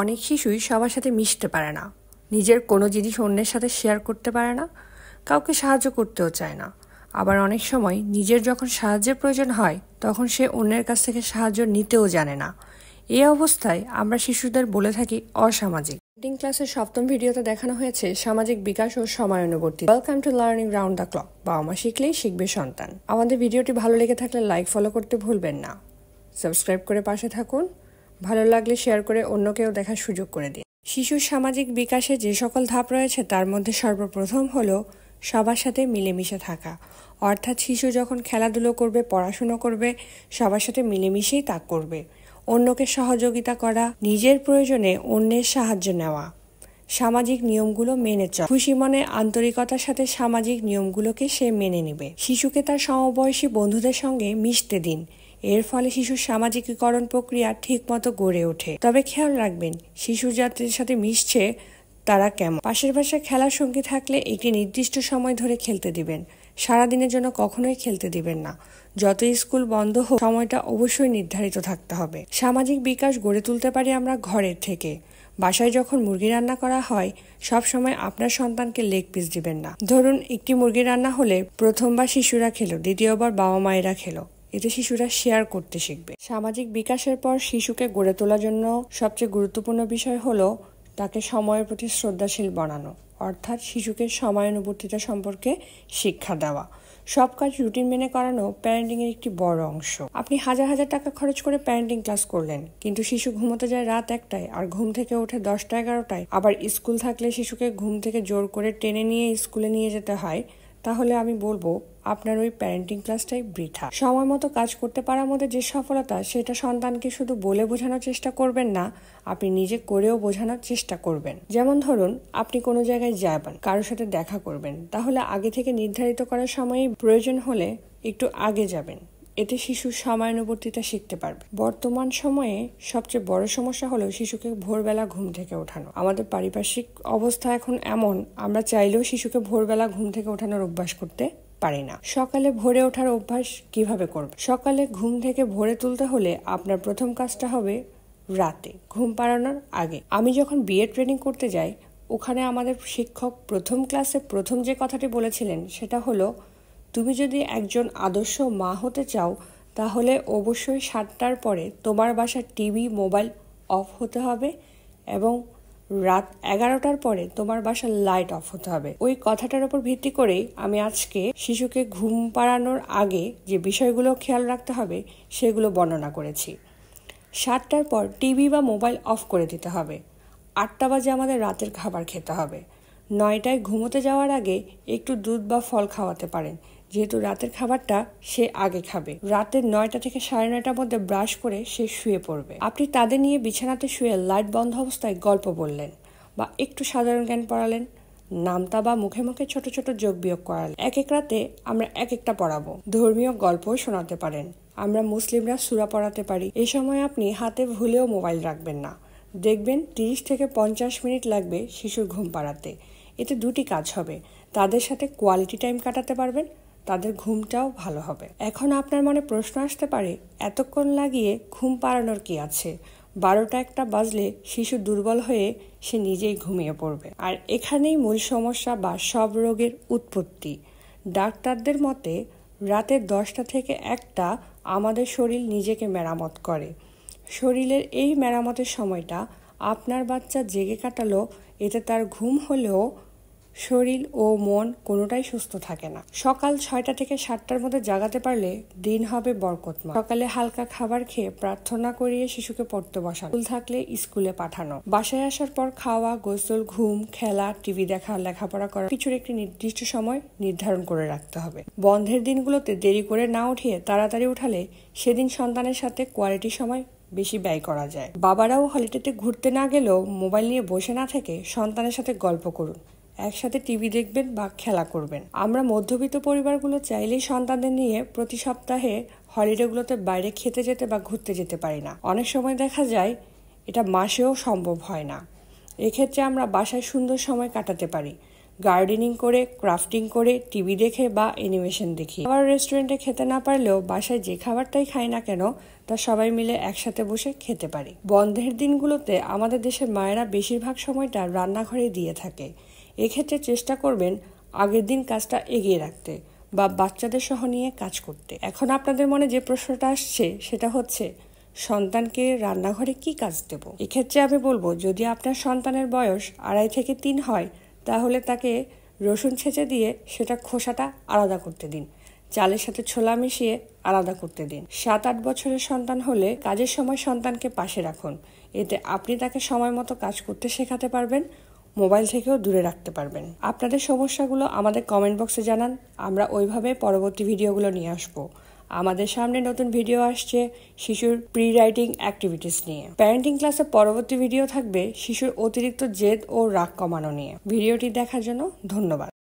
অনেক শিশুই সবার সাথে মিশতে পারে না, নিজের কোনো জিনিস অন্যের সাথে শেয়ার করতে পারে না, কাউকে সাহায্য করতেও চায় না। আবার অনেক সময় নিজের যখন সাহায্যের প্রয়োজন হয় তখন সে অন্যের কাছ থেকে সাহায্য নিতেও জানে না। এই অবস্থায় আমরা শিশুদের বলে থাকি অসামাজিক। পেন্টিং ক্লাসের 7ম ভিডিওতে দেখানো হয়েছে সামাজিক বিকাশ ও সময়ানুবর্তিতা। Welcome to learning round the clock. বাবা মা শিখলেই শিখবে সন্তান। আমাদের ভিডিওটি ভালো লেগে থাকলে লাইক ফলো করতে ভুলবেন না। সাবস্ক্রাইব করে পাশে থাকুন। ভালো লাগলে শেয়ার করে অন্যকেও দেখার সুযোগ করে দিন। শিশুর সামাজিক বিকাশে যে সকল ধাপ রয়েছে তার মধ্যে সর্বপ্রথম হলো সবার সাথে মিলেমিশে থাকা। অর্থাৎ শিশু যখন খেলাধুলো করবে, পড়াশুনো করবে, সবার সাথে মিলেমিশেই তা করবে। অন্যকে সহযোগিতা করা, নিজের প্রয়োজনে অন্যের সাহায্য নেওয়া, সামাজিক নিয়মগুলো মেনে চলা। খুশি মনে আন্তরিকতার সাথে সামাজিক নিয়মগুলোকে সে মেনে নেবে। শিশুকে তার সমবয়সী বন্ধুদের সঙ্গে মিশতে দিন। এর ফলে শিশুর সামাজিকীকরণ প্রক্রিয়া ঠিকমতো গড়ে ওঠে। তবে খেয়াল রাখবেন, শিশু যাদের সাথে মিশছে তারা কেমন। পাশের বাসায় খেলার সঙ্গী থাকলে একটি নির্দিষ্ট সময় ধরে খেলতে দিবেন। সারাদিনের জন্য কখনোই খেলতে দিবেন না। যত স্কুল বন্ধ হোক, সময়টা অবশ্যই নির্ধারিত থাকতে হবে। সামাজিক বিকাশ গড়ে তুলতে পারি আমরা ঘরের থেকে। বাসায় যখন মুরগি রান্না করা হয়, সব সময় আপনার সন্তানকে লেগ পিস দিবেন না। ধরুন একটি মুরগি রান্না হলে প্রথমবার শিশুরা খেলো, দ্বিতীয়বার বাবা মায়েরা খেলো। এতে শিশুরা শেয়ার করতে শিখবে। সামাজিক বিকাশের পর শিশুকে গড়ে তোলার জন্য সবচেয়ে গুরুত্বপূর্ণ বিষয় হলো তাকে সময়ের প্রতি শ্রদ্ধাশীল বানানো। অর্থাৎ শিশুকে সময়ানুবর্তিতা সম্পর্কে শিক্ষা দেওয়া। সব কাজ রুটিন মেনে করানো প্যারেন্টিংয়ের একটি বড় অংশ। আপনি হাজার হাজার টাকা খরচ করে প্যারেন্টিং ক্লাস করলেন, কিন্তু শিশু ঘুমোতে যায় রাত 1টায় আর ঘুম থেকে ওঠে 10টা 11টায়। আবার স্কুল থাকলে শিশুকে ঘুম থেকে জোর করে টেনে নিয়ে স্কুলে নিয়ে যেতে হয়। তাহলে আমি বলবো আপনার ওই প্যারেন্টিং ক্লাসটাই বৃথা। সময় মতো কাজ করতে পারার মধ্যে যে সফলতা, সেটা সন্তানকে শুধু বলে বোঝানোর চেষ্টা করবেন না, আপনি নিজে করেও বোঝানোর চেষ্টা করবেন। যেমন ধরুন, আপনি কোনো জায়গায় যাবেন, কারোর সাথে দেখা করবেন, তাহলে আগে থেকে নির্ধারিত করার সময় প্রয়োজন হলে একটু আগে যাবেন। এতে শিশু সময়ানুবর্তিতা শিখতে পারবে। বর্তমান সময়ে সবচেয়ে বড় সমস্যা হলো শিশুকে ভোরবেলা ঘুম থেকে ওঠানো। আমাদের পারিপার্শ্বিক অবস্থা এখন এমন, আমরা চাইলেও শিশুকে ভোরবেলা ঘুম থেকে ওঠানোর অভ্যাস করতে পারি না। সকালে ভোরে ওঠার অভ্যাস কিভাবে করবে? সকালে ঘুম থেকে ভোরে তুলতে হলে আপনার প্রথম কাজটা হবে রাতে ঘুম পাড়ানোর আগে। আমি যখন বিএড ট্রেনিং করতে যাই, ওখানে আমাদের শিক্ষক প্রথম ক্লাসে প্রথম যে কথাটি বলেছিলেন সেটা হলো, তুমি যদি একজন আদর্শ মা হতে চাও তাহলে অবশ্যই 7টার পরে তোমার বাসার টিভি, মোবাইল অফ হতে হবে এবং রাত 11টার পরে তোমার বাসার লাইট অফ হতে হবে। ওই কথাটার উপর ভিত্তি করেই আমি আজকে শিশুকে ঘুম পাড়ানোর আগে যে বিষয়গুলো খেয়াল রাখতে হবে সেগুলো বর্ণনা করেছি। 7টার পর টিভি বা মোবাইল অফ করে দিতে হবে। 8টা বাজে আমাদের রাতের খাবার খেতে হবে। 9টায় ঘুমোতে যাওয়ার আগে একটু দুধ বা ফল খাওয়াতে পারেন, যেহেতু রাতের খাবারটা সে আগে খাবে। রাতের 9টা থেকে 9:30টার মধ্যে ব্রাশ করে সে শুয়ে পড়বে। আপনি তাদের নিয়ে বিছানাতে শুয়ে লাইট বন্ধ অবস্থায় গল্প বললেন বা একটু সাধারণ জ্ঞান পড়ালেন, নামতা বা মুখে মুখে ছোট ছোট যোগ বিয়োগ করালেন। এক এক রাতে আমরা এক একটা পড়াবো। ধর্মীয় গল্পও শোনাতে পারেন। আমরা মুসলিমরা সূরা পড়াতে পারি। এই সময় আপনি হাতে ভুলেও মোবাইল রাখবেন না। দেখবেন 30 থেকে 50 মিনিট লাগবে শিশুর ঘুম পাড়াতে। এতে দুটি কাজ হবে, তাদের সাথে কোয়ালিটি টাইম কাটাতে পারবেন, তাদের ঘুমটাও ভালো হবে। এখন আপনার মনে প্রশ্ন আসতে পারে, এতক্ষণ লাগিয়ে ঘুম পাড়ানোর কি আছে? 12টা 1টা বাজলে শিশু দুর্বল হয়ে সে নিজেই ঘুমিয়ে পড়বে। আর এখানেই মূল সমস্যা বা সব রোগের উৎপত্তি। ডাক্তারদের মতে রাতে 10টা থেকে 1টা আমাদের শরীর নিজেকে মেরামত করে। শরীরের এই মেরামতের সময়টা আপনার বাচ্চা জেগে কাটালো, এতে তার ঘুম হলেও শরীর ও মন কোনোটাই সুস্থ থাকে না। সকাল 6টা থেকে 7টার মধ্যে জাগাতে পারলে দিন হবে বরকতময়। সকালে হালকা খাবার খেয়ে প্রার্থনা করিয়ে শিশুকে পড়তে বসানো। স্কুল থাকলে স্কুলে পাঠানো। বাসায় আসার পর খাওয়া, গোসল, ঘুম, খেলা, টিভি দেখা, লেখাপড়া করা, কিছুর একটি নির্দিষ্ট সময় নির্ধারণ করে রাখতে হবে। বন্ধের দিনগুলোতে দেরি করে না উঠিয়ে তাড়াতাড়ি উঠালে সেদিন সন্তানের সাথে কোয়ালিটি সময় বেশি ব্যয় করা যায়। বাবারাও হলিডেতে ঘুরতে না গেলেও মোবাইল নিয়ে বসে না থেকে সন্তানের সাথে গল্প করুন, একসাথে টিভি দেখবেন বা খেলা করবেন। আমরা মধ্যবিত্ত পরিবারগুলো চাইলেই সন্তানদের নিয়ে প্রতি সপ্তাহে হলিডেগুলোতে বাইরে খেতে যেতে বা ঘুরতে যেতে পারি না। অনেক সময় দেখা যায় এটা মাসেও সম্ভব হয় না। এক্ষেত্রে আমরা বাসায় সুন্দর সময় কাটাতে পারি। গার্ডেনিং করে, ক্রাফটিং করে, টিভি দেখে বা অ্যানিমেশন দেখি। আবার রেস্টুরেন্টে খেতে না পারলেও বাসায় যে খাবারটাই খাই না কেন তা সবাই মিলে একসাথে বসে খেতে পারি। বন্ধের দিনগুলোতে আমাদের দেশের মায়েরা বেশিরভাগ সময়টা রান্নাঘরে দিয়ে থাকে। এক্ষেত্রে চেষ্টা করবেন আগের দিন কাজটা এগিয়ে রাখতে বা বাচ্চাদের সহ নিয়ে কাজ করতে। এখন আপনাদের মনে যে প্রশ্নটা আসছে সেটা হচ্ছে, সন্তানকে রান্নাঘরে কি কাজ দেব? এক্ষেত্রে আমি বলবো, যদি আপনার সন্তানের বয়স 2.5 থেকে 3 হয় তাহলে তাকে রসুন ছেঁচে দিয়ে সেটা খোসাটা আলাদা করতে দিন, চালের সাথে ছোলা মিশিয়ে আলাদা করতে দিন। 7-8 বছরের সন্তান হলে কাজের সময় সন্তানকে পাশে রাখুন, এতে আপনি তাকে সময় মতো কাজ করতে শেখাতে পারবেন, মোবাইল থেকেও দূরে রাখতে পারবেন। আপনাদের সমস্যাগুলো আমাদের কমেন্ট বক্সে জানান, আমরা ওইভাবে পরবর্তী ভিডিওগুলো নিয়ে আসবো। আমাদের সামনে নতুন ভিডিও আসছে শিশুর প্রি রাইটিং অ্যাক্টিভিটিস নিয়ে। প্যারেন্টিং ক্লাসে পরবর্তী ভিডিও থাকবে শিশুর অতিরিক্ত জেদ ও রাগ কমানো নিয়ে। ভিডিওটি দেখার জন্য ধন্যবাদ।